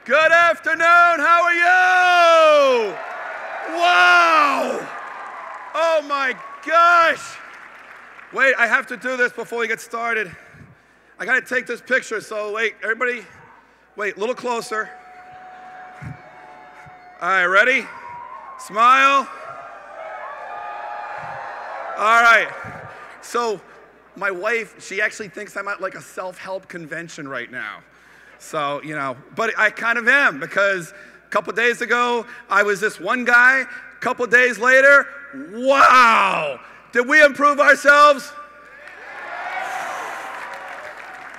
Good afternoon, how are you? Wow! Oh my gosh! Wait, I have to do this before we get started. I gotta take this picture, so wait, everybody, wait, a little closer. All right, ready? Smile. All right, so my wife, she actually thinks I'm at like a self-help convention right now. So, you know, but I kind of am, because a couple days ago, I was this one guy. A couple days later, wow! Did we improve ourselves?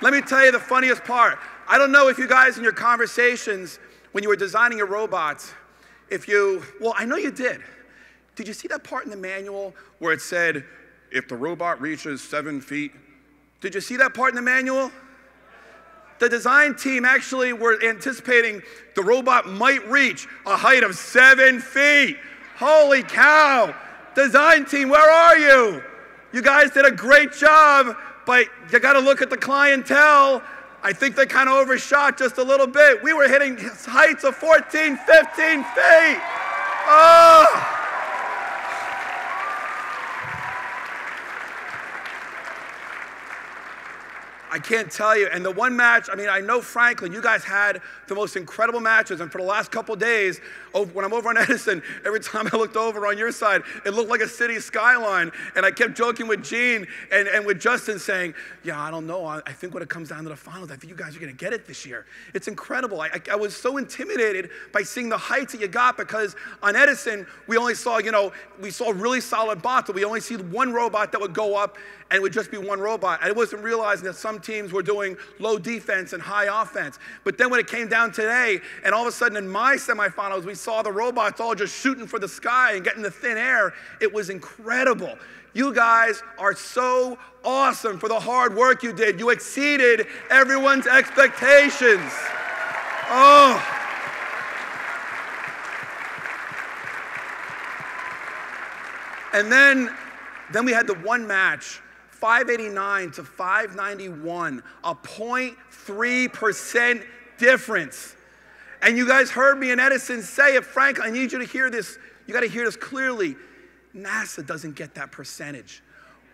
Let me tell you the funniest part. I don't know if you guys in your conversations, when you were designing your robots, well, I know you did. Did you see that part in the manual where it said, if the robot reaches 7 feet? Did you see that part in the manual? The design team actually were anticipating the robot might reach a height of 7 feet. Holy cow. Design team, where are you? You guys did a great job, but you got to look at the clientele. I think they kind of overshot just a little bit. We were hitting heights of 14, 15 feet. Oh! I can't tell you. And the one match, I mean, I know Franklin, you guys had the most incredible matches. And for the last couple days, when I'm over on Edison, every time I looked over on your side, it looked like a city skyline. And I kept joking with Gene and with Justin saying, yeah, I don't know. I think when it comes down to the finals, I think you guys are going to get it this year. It's incredible. I was so intimidated by seeing the heights that you got, because on Edison, we only saw, we saw really solid bots. We only see one robot that would go up and it would just be one robot. I wasn't realizing that some teams were doing low defense and high offense. But then when it came down today, and all of a sudden in my semifinals, we saw the robots all just shooting for the sky and getting the thin air. It was incredible. You guys are so awesome for the hard work you did. You exceeded everyone's expectations. Oh. And then we had the one match, 589 to 591, a 0.3% difference. And you guys heard me in Edison say it, Frank, I need you to hear this. You got to hear this clearly. NASA doesn't get that percentage.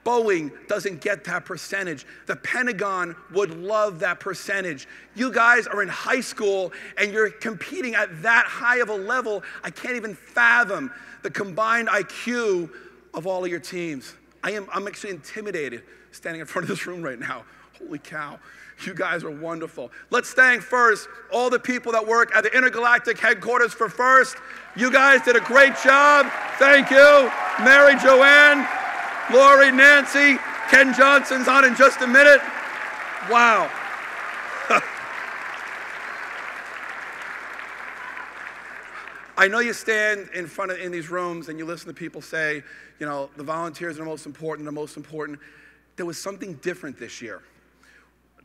Boeing doesn't get that percentage. The Pentagon would love that percentage. You guys are in high school and you're competing at that high of a level. I can't even fathom the combined IQ of all of your teams. I'm actually intimidated standing in front of this room right now. Holy cow. You guys are wonderful. Let's thank first all the people that work at the Intergalactic headquarters for FIRST. You guys did a great job. Thank you. Mary Joanne, Lori, Nancy, Ken Johnson's on in just a minute. Wow. I know you stand in these rooms and you listen to people say, the volunteers are the most important. There was something different this year.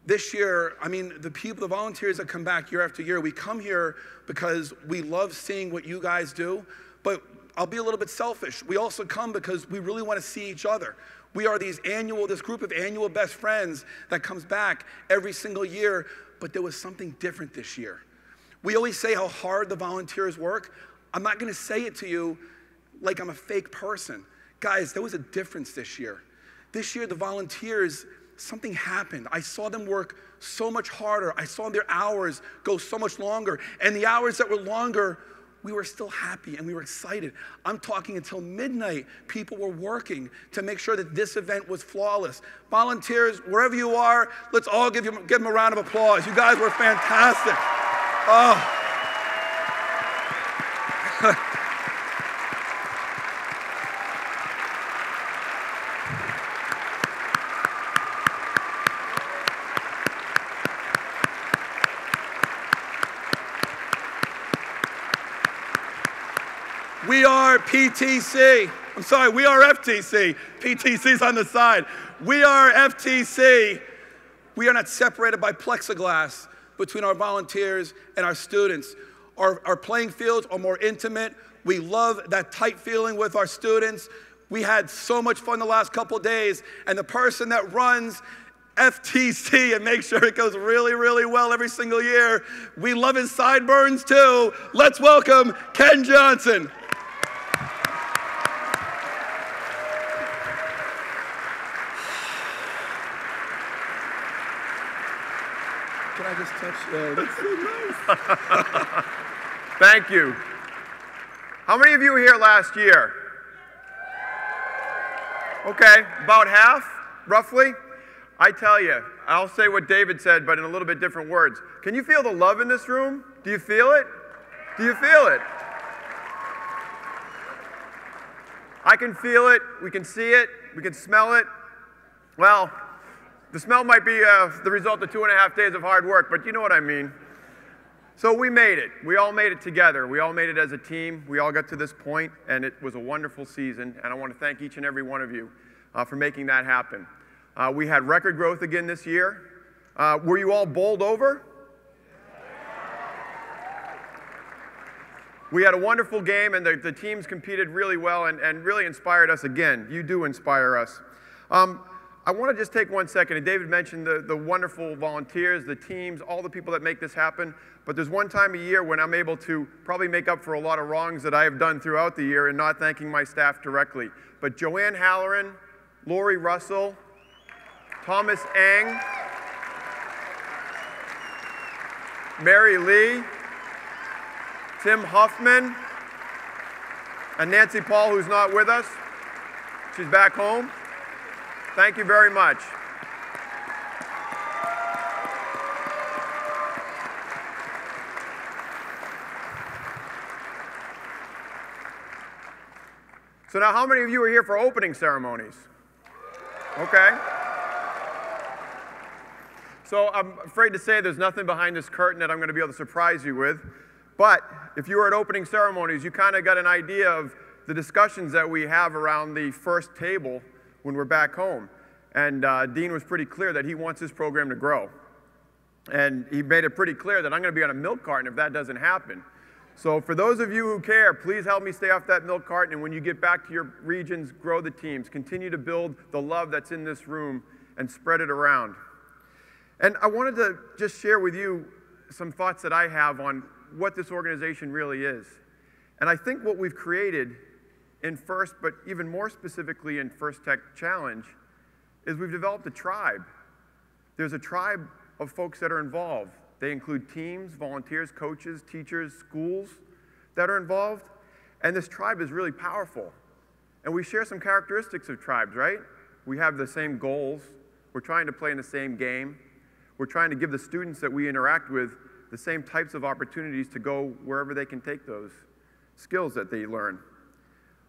This year, I mean, the volunteers that come back year after year, we come here because we love seeing what you guys do, but I'll be a little bit selfish. We also come because we really want to see each other. We are this group of annual best friends that comes back every single year, but there was something different this year. We always say how hard the volunteers work. I'm not going to say it to you like I'm a fake person. Guys, there was a difference this year. This year, the volunteers, something happened. I saw them work so much harder. I saw their hours go so much longer. And the hours that were longer, we were still happy and we were excited. I'm talking until midnight. People were working to make sure that this event was flawless. Volunteers, wherever you are, let's all give them a round of applause. You guys were fantastic. Oh. We are PTC. I'm sorry, we are FTC. PTC's on the side. We are FTC. We are not separated by plexiglass between our volunteers and our students. Our playing fields are more intimate. We love that tight feeling with our students. We had so much fun the last couple days, and the person that runs FTC and make sure it goes really, really well every single year. We love his sideburns too. Let's welcome Ken Johnson. Can I just touch? Oh, that's so nice. Thank you. How many of you were here last year? Okay, about half, roughly. I tell you, I'll say what David said, but in a little bit different words. Can you feel the love in this room? Do you feel it? Do you feel it? I can feel it. We can see it. We can smell it. Well, the smell might be the result of 2.5 days of hard work, but you know what I mean. So we made it. We all made it together. We all made it as a team. We all got to this point, and it was a wonderful season, and I want to thank each and every one of you for making that happen. We had record growth again this year. Were you all bowled over? We had a wonderful game, and the teams competed really well and really inspired us again. You do inspire us. I want to just take 1 second, and David mentioned the wonderful volunteers, the teams, all the people that make this happen. But there's one time a year when I'm able to probably make up for a lot of wrongs that I have done throughout the year in not thanking my staff directly. But Joanne Halloran, Lori Russell, Thomas Eng, Mary Lee, Tim Huffman, and Nancy Paul, who's not with us. She's back home. Thank you very much. So now, how many of you are here for opening ceremonies? Okay. So I'm afraid to say there's nothing behind this curtain that I'm going to be able to surprise you with. But if you were at opening ceremonies, you kind of got an idea of the discussions that we have around the first table when we're back home. And Dean was pretty clear that he wants this program to grow. And he made it pretty clear that I'm going to be on a milk carton if that doesn't happen. So for those of you who care, please help me stay off that milk carton. And when you get back to your regions, grow the teams. Continue to build the love that's in this room and spread it around. And I wanted to just share with you some thoughts that I have on what this organization really is. And I think what we've created in FIRST, but even more specifically in First Tech Challenge, is we've developed a tribe. There's a tribe of folks that are involved. They include teams, volunteers, coaches, teachers, schools that are involved. And this tribe is really powerful. And we share some characteristics of tribes, right? We have the same goals. We're trying to play in the same game. We're trying to give the students that we interact with the same types of opportunities to go wherever they can take those skills that they learn.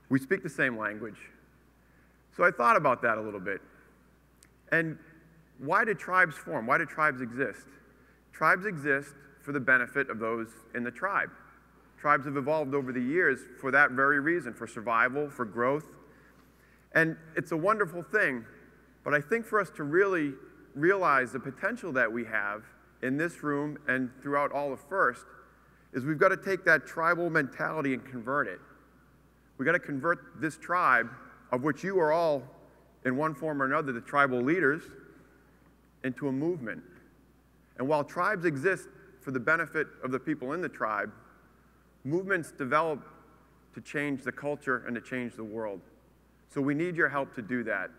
We speak the same language. So I thought about that a little bit. And why do tribes form? Why do tribes exist? Tribes exist for the benefit of those in the tribe. Tribes have evolved over the years for that very reason, for survival, for growth. And it's a wonderful thing, but I think for us to really realize the potential that we have in this room and throughout all of FIRST is we've got to take that tribal mentality and convert it. We've got to convert this tribe, of which you are all, in one form or another, the tribal leaders, into a movement. And while tribes exist for the benefit of the people in the tribe, movements develop to change the culture and to change the world. So we need your help to do that.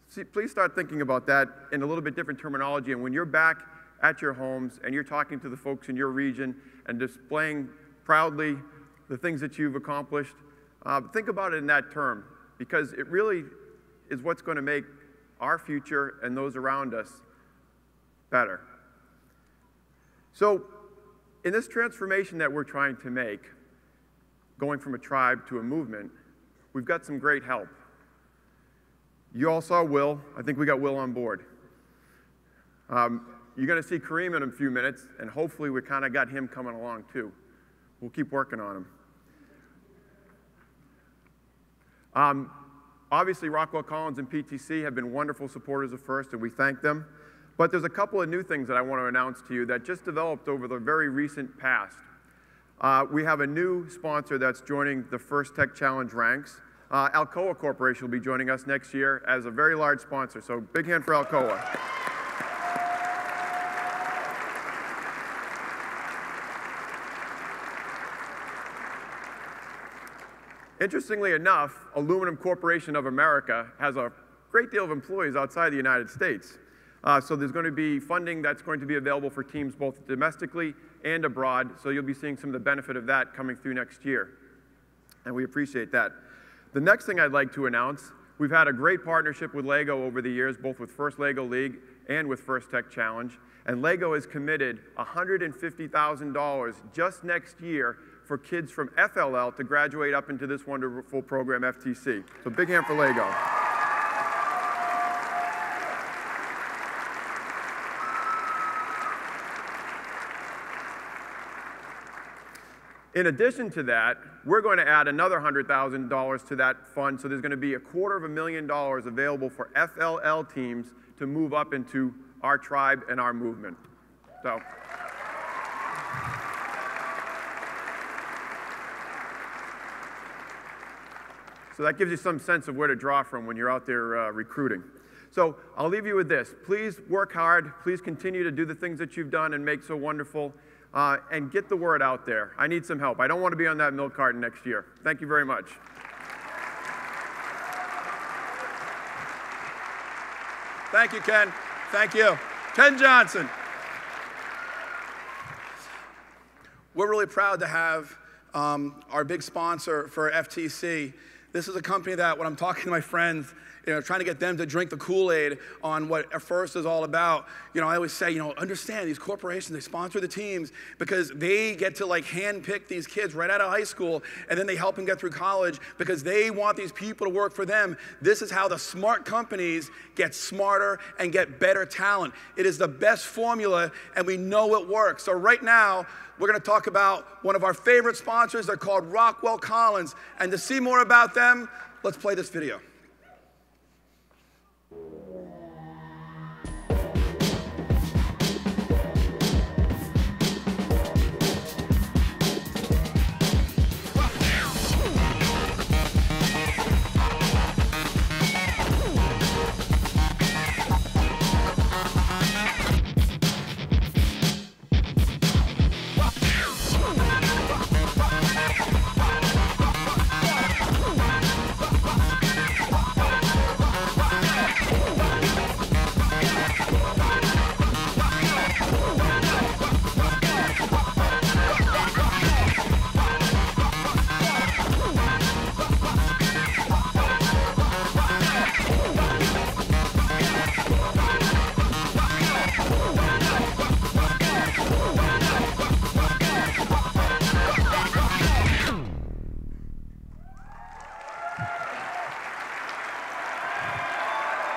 See, please start thinking about that in a little bit different terminology. And when you're back at your homes and you're talking to the folks in your region and displaying proudly the things that you've accomplished, think about it in that term, because it really is what's going to make our future and those around us better. So in this transformation that we're trying to make, going from a tribe to a movement, we've got some great help. You all saw Will. I think we got Will on board. You're going to see Kareem in a few minutes, and hopefully we kind of got him coming along too. We'll keep working on him. Obviously, Rockwell Collins and PTC have been wonderful supporters of FIRST, and we thank them. But there's a couple of new things that I want to announce to you that just developed over the very recent past. We have a new sponsor that's joining the First Tech Challenge ranks. Alcoa Corporation will be joining us next year as a very large sponsor, so big hand for Alcoa. Interestingly enough, Aluminum Corporation of America has a great deal of employees outside the United States. So there's going to be funding that's going to be available for teams both domestically and abroad. So you'll be seeing some of the benefit of that coming through next year. And we appreciate that. The next thing I'd like to announce, we've had a great partnership with LEGO over the years, both with First LEGO League and with First Tech Challenge. And LEGO has committed $150,000 just next year for kids from FLL to graduate up into this wonderful program, FTC. So big hand for LEGO. In addition to that, we're going to add another $100,000 to that fund, so there's going to be $250,000 available for FLL teams to move up into our tribe and our movement. So that gives you some sense of where to draw from when you're out there recruiting. So I'll leave you with this. Please work hard. Please continue to do the things that you've done and make so wonderful. And get the word out there. I need some help. I don't want to be on that milk carton next year. Thank you very much. Thank you, Ken. Thank you. Ken Johnson. We're really proud to have our big sponsor for FTC. This is a company that, when I'm talking to my friends, trying to get them to drink the Kool-Aid on what FIRST is all about, I always say, understand these corporations, they sponsor the teams because they get to handpick these kids right out of high school, and then they help them get through college because they want these people to work for them. This is how the smart companies get smarter and get better talent. It is the best formula, and we know it works. So right now, we're going to talk about one of our favorite sponsors. They're called Rockwell Collins. And to see more about them, let's play this video.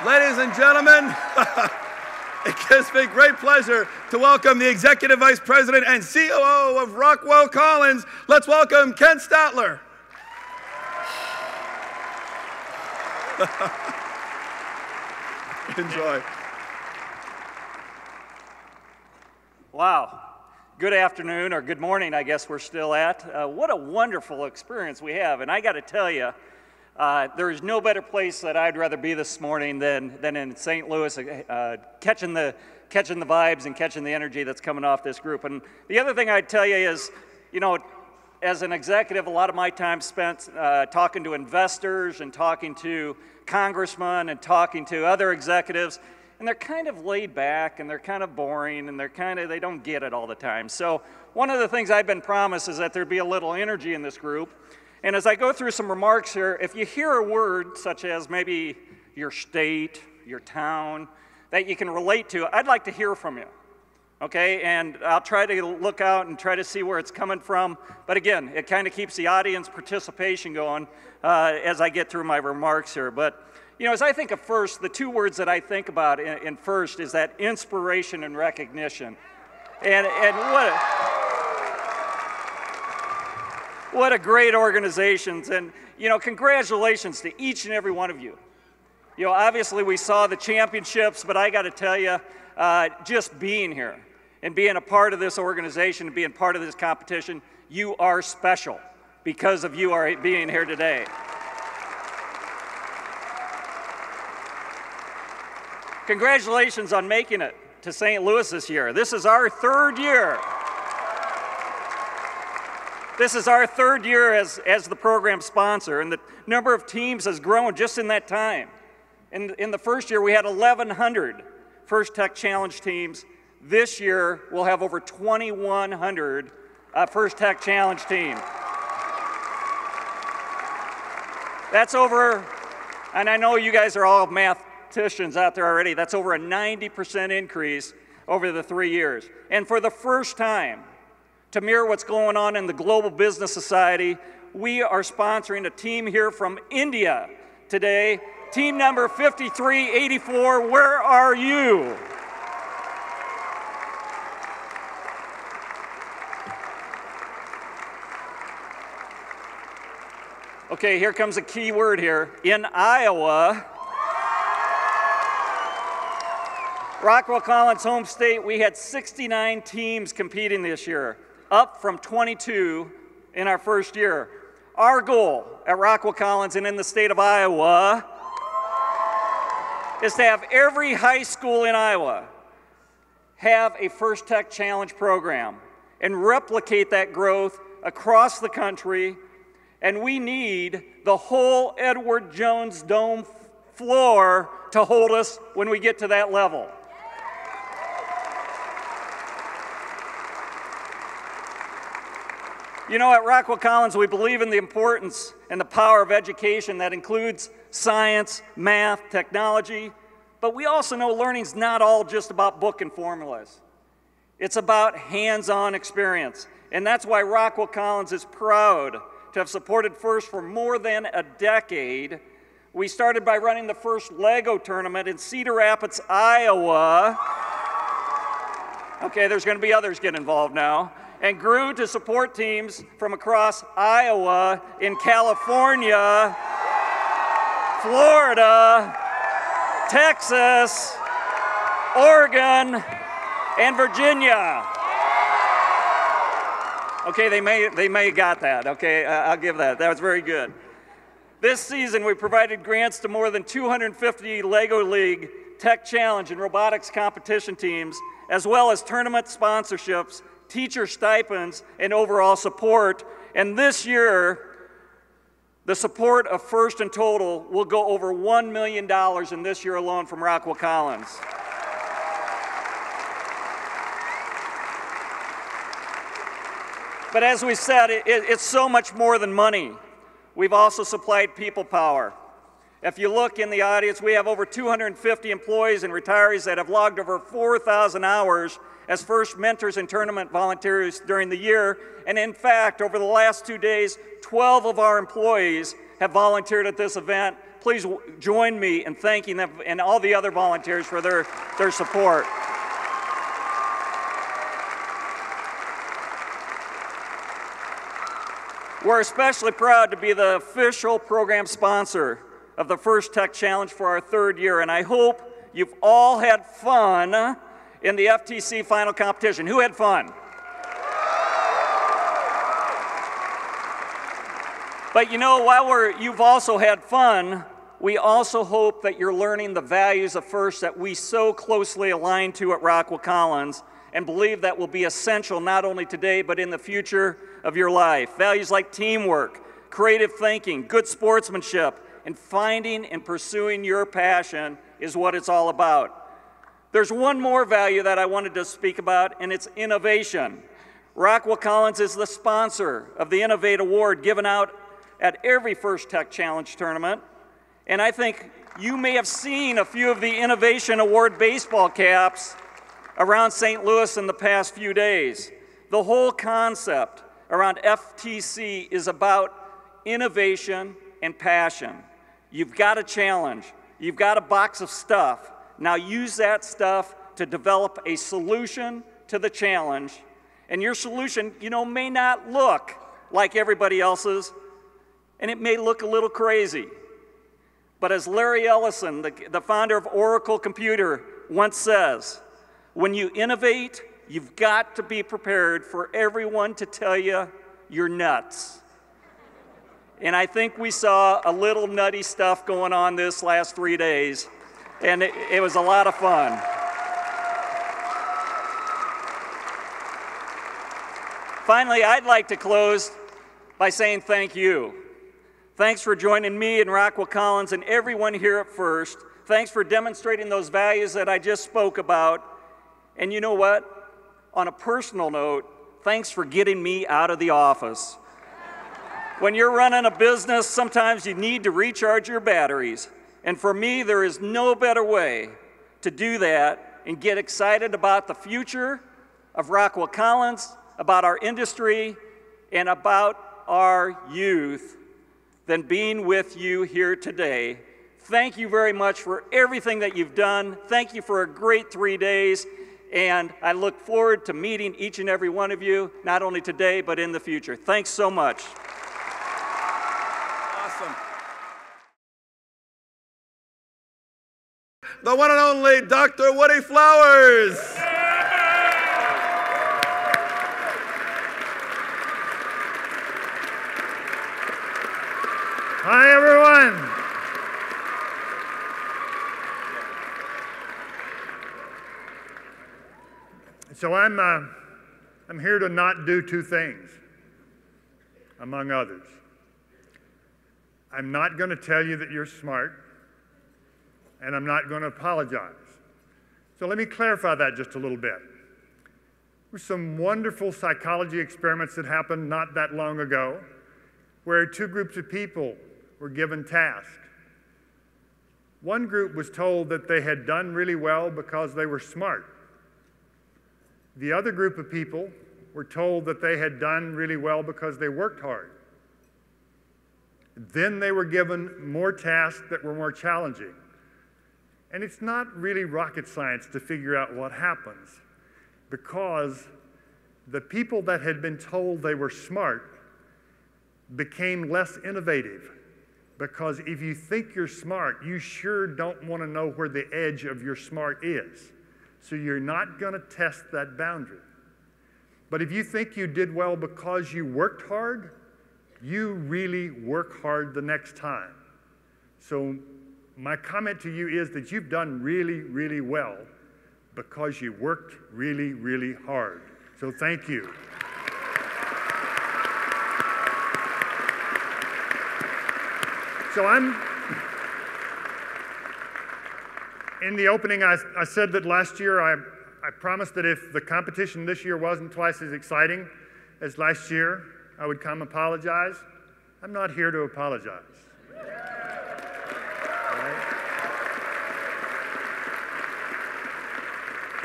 Ladies and gentlemen, it gives me great pleasure to welcome the Executive Vice President and COO of Rockwell Collins. Let's welcome Ken Statler. Enjoy. Wow. Good afternoon, or good morning, I guess we're still at. What a wonderful experience we have. And I got to tell you, there is no better place that I'd rather be this morning than in St. Louis, catching the vibes and catching the energy that's coming off this group. And the other thing I'd tell you is, as an executive, a lot of my time spent talking to investors and talking to congressmen and talking to other executives, and they're kind of laid back and they're kind of boring and they don't get it all the time. So one of the things I've been promised is that there'd be a little energy in this group. And as I go through some remarks here, if you hear a word such as maybe your state, your town, that you can relate to, I'd like to hear from you, okay? And I'll try to look out and try to see where it's coming from. But again, it kind of keeps the audience participation going as I get through my remarks here. But, as I think of FIRST, the two words that I think about in FIRST is that inspiration and recognition. And what a great organization. And, congratulations to each and every one of you. Obviously we saw the championships, but I got to tell you, just being here and being a part of this organization and being part of this competition, you are special because of you are being here today. Congratulations on making it to St. Louis this year. This is our third year. This is our third year as the program sponsor, and the number of teams has grown just in that time. In the first year, we had 1,100 First Tech Challenge teams. This year, we'll have over 2,100 First Tech Challenge teams. That's over, and I know you guys are all mathematicians out there already, that's over a 90% increase over the 3 years. And for the first time, to mirror what's going on in the global business society, we are sponsoring a team here from India today. Team number 5384, where are you? Okay, here comes a key word here. In Iowa, Rockwell Collins' home state, we had 69 teams competing this year, up from 22 in our first year. Our goal at Rockwell Collins and in the state of Iowa is to have every high school in Iowa have a First Tech Challenge program and replicate that growth across the country. And we need the whole Edward Jones Dome floor to hold us when we get to that level. You know, at Rockwell Collins, we believe in the importance and the power of education that includes science, math, technology, but we also know learning's not all just about book and formulas. It's about hands-on experience, and that's why Rockwell Collins is proud to have supported FIRST for more than a decade. We started by running the first Lego tournament in Cedar Rapids, Iowa. Okay, there's going to be others get involved now. And grew to support teams from across Iowa, in California, Florida, Texas, Oregon, and Virginia. Okay, they may have got that. Okay, I'll give that. That was very good. This season, we provided grants to more than 250 LEGO League, Tech Challenge, and robotics competition teams, as well as tournament sponsorships, teacher stipends, and overall support. And this year, the support of FIRST in total will go over $1 million in this year alone from Rockwell Collins. But as we said, it's so much more than money. We've also supplied people power. If you look in the audience, we have over 250 employees and retirees that have logged over 4,000 hours as FIRST mentors and tournament volunteers during the year. And in fact, over the last 2 days, 12 of our employees have volunteered at this event. Please join me in thanking them and all the other volunteers for their support. We're especially proud to be the official program sponsor of the First Tech Challenge for our third year, and I hope you've all had fun in the FTC final competition. Who had fun? But you know, while you've also had fun, we also hope that you're learning the values of FIRST that we so closely align to at Rockwell Collins, and believe that will be essential not only today but in the future of your life. Values like teamwork, creative thinking, good sportsmanship, and finding and pursuing your passion is what it's all about. There's one more value that I wanted to speak about, and it's innovation. Rockwell Collins is the sponsor of the Innovate Award given out at every First Tech Challenge tournament. And I think you may have seen a few of the Innovation Award baseball caps around St. Louis in the past few days. The whole concept around FTC is about innovation and passion. You've got a challenge. You've got a box of stuff. Now use that stuff to develop a solution to the challenge. And your solution, you know, may not look like everybody else's, and it may look a little crazy. But as Larry Ellison, the founder of Oracle Computer, once says, when you innovate, you've got to be prepared for everyone to tell you you're nuts. And I think we saw a little nutty stuff going on this last 3 days, and it was a lot of fun. Finally, I'd like to close by saying thank you. Thanks for joining me and Rockwell Collins and everyone here at First. Thanks for demonstrating those values that I just spoke about. And you know what? On a personal note, thanks for getting me out of the office. When you're running a business, sometimes you need to recharge your batteries. And for me, there is no better way to do that and get excited about the future of Rockwell Collins, about our industry, and about our youth than being with you here today. Thank you very much for everything that you've done. Thank you for a great 3 days. And I look forward to meeting each and every one of you, not only today, but in the future. Thanks so much. Awesome. The one and only Dr. Woody Flowers. Hi, everyone. So I'm here to not do two things, among others. I'm not going to tell you that you're smart, and I'm not going to apologize. So let me clarify that just a little bit. There were some wonderful psychology experiments that happened not that long ago, where two groups of people were given tasks. One group was told that they had done really well because they were smart. The other group of people were told that they had done really well because they worked hard. Then they were given more tasks that were more challenging. And it's not really rocket science to figure out what happens, because the people that had been told they were smart became less innovative. Because if you think you're smart, you sure don't want to know where the edge of your smart is. So you're not going to test that boundary. But if you think you did well because you worked hard, you really work hard the next time. So my comment to you is that you've done really, really well because you worked really, really hard. So thank you. So in the opening, I said that last year I promised that if the competition this year wasn't twice as exciting as last year, I would come apologize. I'm not here to apologize.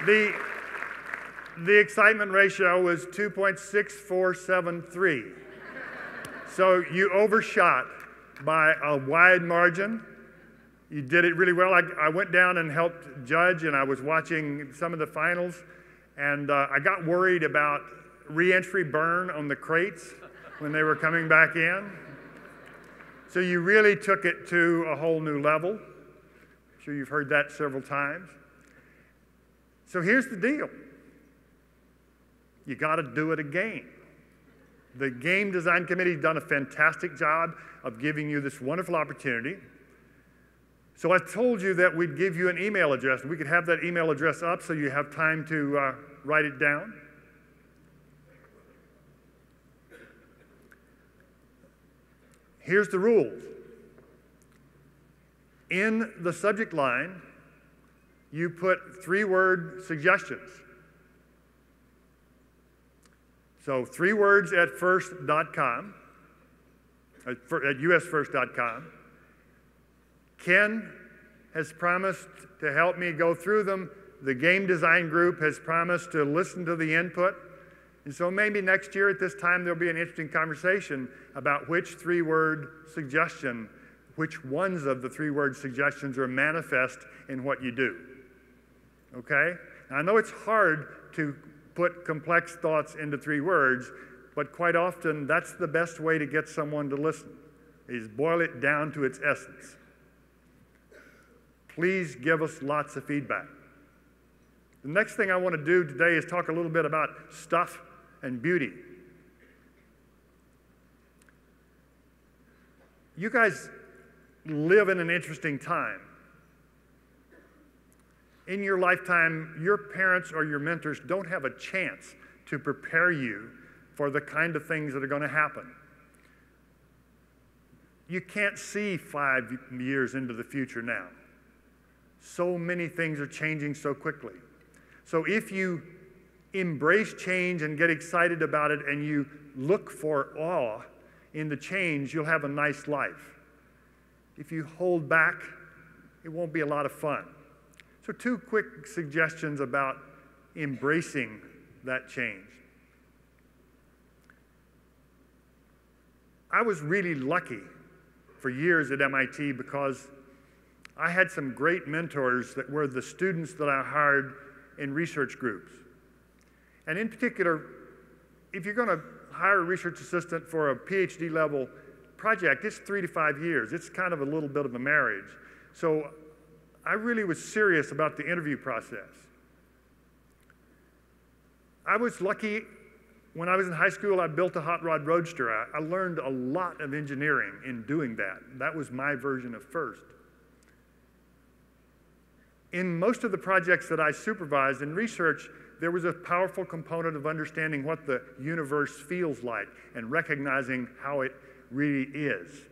Right? The excitement ratio was 2.6473. So you overshot by a wide margin. You did it really well. I went down and helped judge, and I was watching some of the finals, and I got worried about re-entry burn on the crates when they were coming back in. So you really took it to a whole new level. I'm sure you've heard that several times. So here's the deal. You got to do it again. The Game Design Committee's done a fantastic job of giving you this wonderful opportunity. So I told you that we'd give you an email address, and we could have that email address up so you have time to write it down. Here's the rules. In the subject line, you put 3-word suggestions. So 3 words at first.com, at usfirst.com. Ken has promised to help me go through them. The game design group has promised to listen to the input. And so maybe next year at this time there'll be an interesting conversation about which 3-word suggestion, which ones of the 3-word suggestions are manifest in what you do. Okay? Now, I know it's hard to put complex thoughts into 3 words, but quite often that's the best way to get someone to listen, is boil it down to its essence. Please give us lots of feedback. The next thing I want to do today is talk a little bit about stuff and beauty. You guys live in an interesting time. In your lifetime, your parents or your mentors don't have a chance to prepare you for the kind of things that are going to happen. you can't see 5 years into the future now. So many things are changing so quickly. So if you embrace change and get excited about it and you look for awe in the change, you'll have a nice life. If you hold back, it won't be a lot of fun. So 2 quick suggestions about embracing that change. I was really lucky for years at MIT because I had some great mentors that were the students that I hired in research groups. And in particular, if you're going to hire a research assistant for a PhD level project, it's 3 to 5 years. It's kind of a little bit of a marriage. So I really was serious about the interview process. I was lucky. When I was in high school, I built a hot rod roadster. I learned a lot of engineering in doing that. That was my version of FIRST. In most of the projects that I supervised in research, there was a powerful component of understanding what the universe feels like and recognizing how it really is.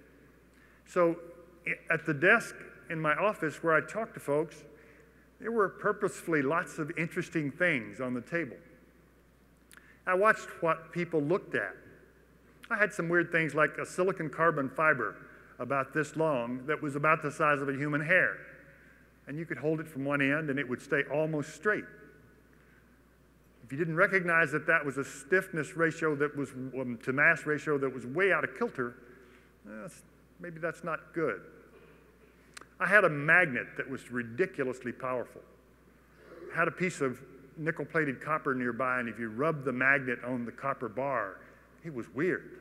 So at the desk in my office where I talked to folks, there were purposefully lots of interesting things on the table. I watched what people looked at. I had some weird things like a silicon carbon fiber about this long that was about the size of a human hair. And you could hold it from one end and it would stay almost straight. If you didn't recognize that that was a stiffness ratio that was to mass ratio that was way out of kilter, maybe that's not good. I had a magnet that was ridiculously powerful. I had a piece of nickel-plated copper nearby, and if you rubbed the magnet on the copper bar, it was weird.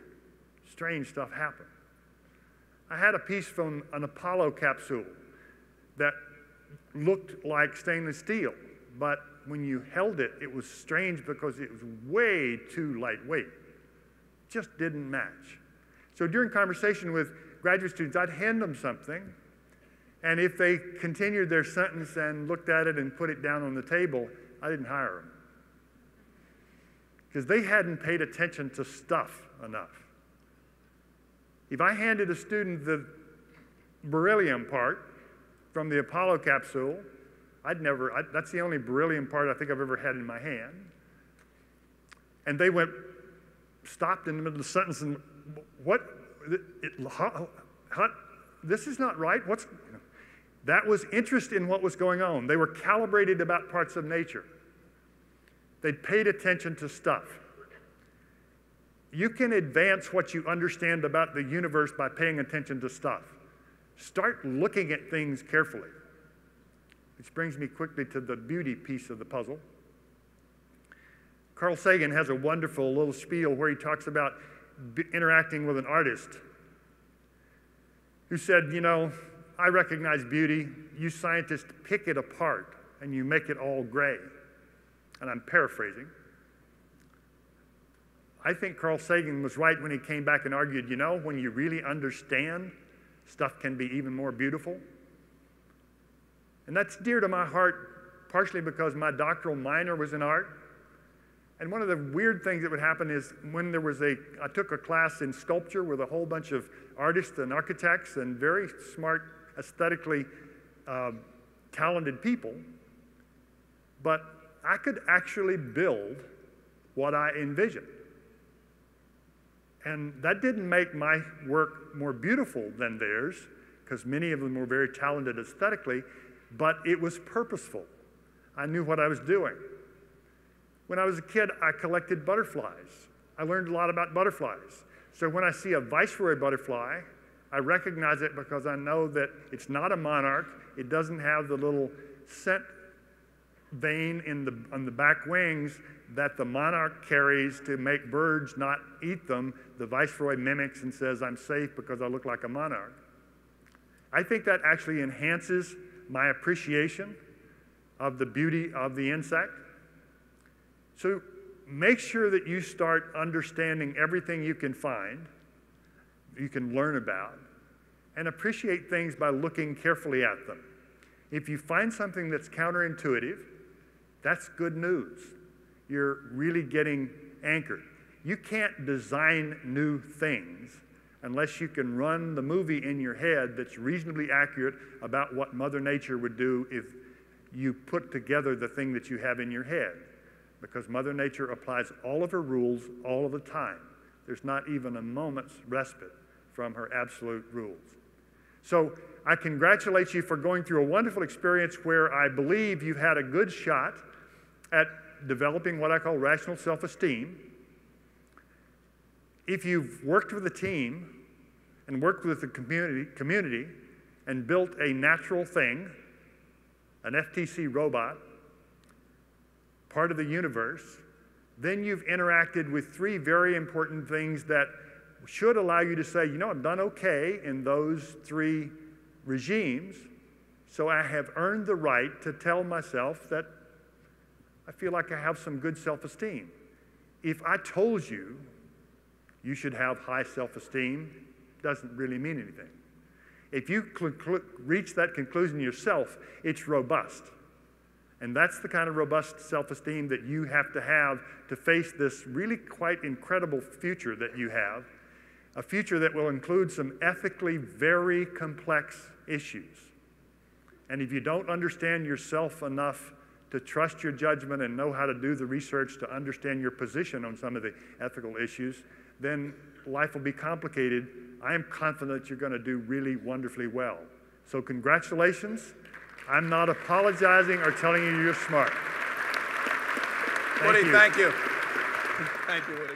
Strange stuff happened. I had a piece from an Apollo capsule that looked like stainless steel, but when you held it, it was strange because it was way too lightweight. Just didn't match. So during conversation with graduate students, I'd hand them something, and if they continued their sentence and looked at it and put it down on the table, I didn't hire them. Because they hadn't paid attention to stuff enough. If I handed a student the beryllium part from the Apollo capsule, that's the only beryllium part I think I've ever had in my hand. And they stopped in the middle of the sentence and, this is not right. That was interest in what was going on. They were calibrated about parts of nature. They'd paid attention to stuff. You can advance what you understand about the universe by paying attention to stuff. Start looking at things carefully. Which brings me quickly to the beauty piece of the puzzle. Carl Sagan has a wonderful little spiel where he talks about interacting with an artist who said, you know, I recognize beauty. You scientists pick it apart and you make it all gray. And I'm paraphrasing. I think Carl Sagan was right when he came back and argued, you know, when you really understand, stuff can be even more beautiful. And that's dear to my heart, partially because my doctoral minor was in art. And one of the weird things that would happen is when I took a class in sculpture with a whole bunch of artists and architects and very smart, aesthetically talented people, but I could actually build what I envisioned. And that didn't make my work more beautiful than theirs, because many of them were very talented aesthetically, but it was purposeful. I knew what I was doing. When I was a kid, I collected butterflies. I learned a lot about butterflies. So when I see a viceroy butterfly, I recognize it because I know that it's not a monarch. It doesn't have the little scent vein on the back wings that the monarch carries to make birds not eat them. The viceroy mimics and says, I'm safe because I look like a monarch. I think that actually enhances my appreciation of the beauty of the insect. So make sure that you start understanding everything you can find, you can learn about, and appreciate things by looking carefully at them. If you find something that's counterintuitive, that's good news. You're really getting anchored. You can't design new things unless you can run the movie in your head that's reasonably accurate about what Mother Nature would do if you put together the thing that you have in your head. Because Mother Nature applies all of her rules all of the time. There's not even a moment's respite from her absolute rules. So I congratulate you for going through a wonderful experience where I believe you've had a good shot at developing what I call rational self-esteem. If you've worked with a team and worked with the community and built a natural thing, an FTC robot, part of the universe, then you've interacted with three very important things that should allow you to say, you know, I've done okay in those three regimes, so I have earned the right to tell myself that I feel like I have some good self-esteem. If I told you you should have high self-esteem, doesn't really mean anything. If you reach that conclusion yourself, it's robust. And that's the kind of robust self-esteem that you have to face this really quite incredible future that you have, a future that will include some ethically very complex issues. And if you don't understand yourself enough to trust your judgment and know how to do the research to understand your position on some of the ethical issues, then life will be complicated. I am confident you're going to do really wonderfully well. So congratulations. I'm not apologizing or telling you you're smart. Woody, thank you. Thank you, Woody.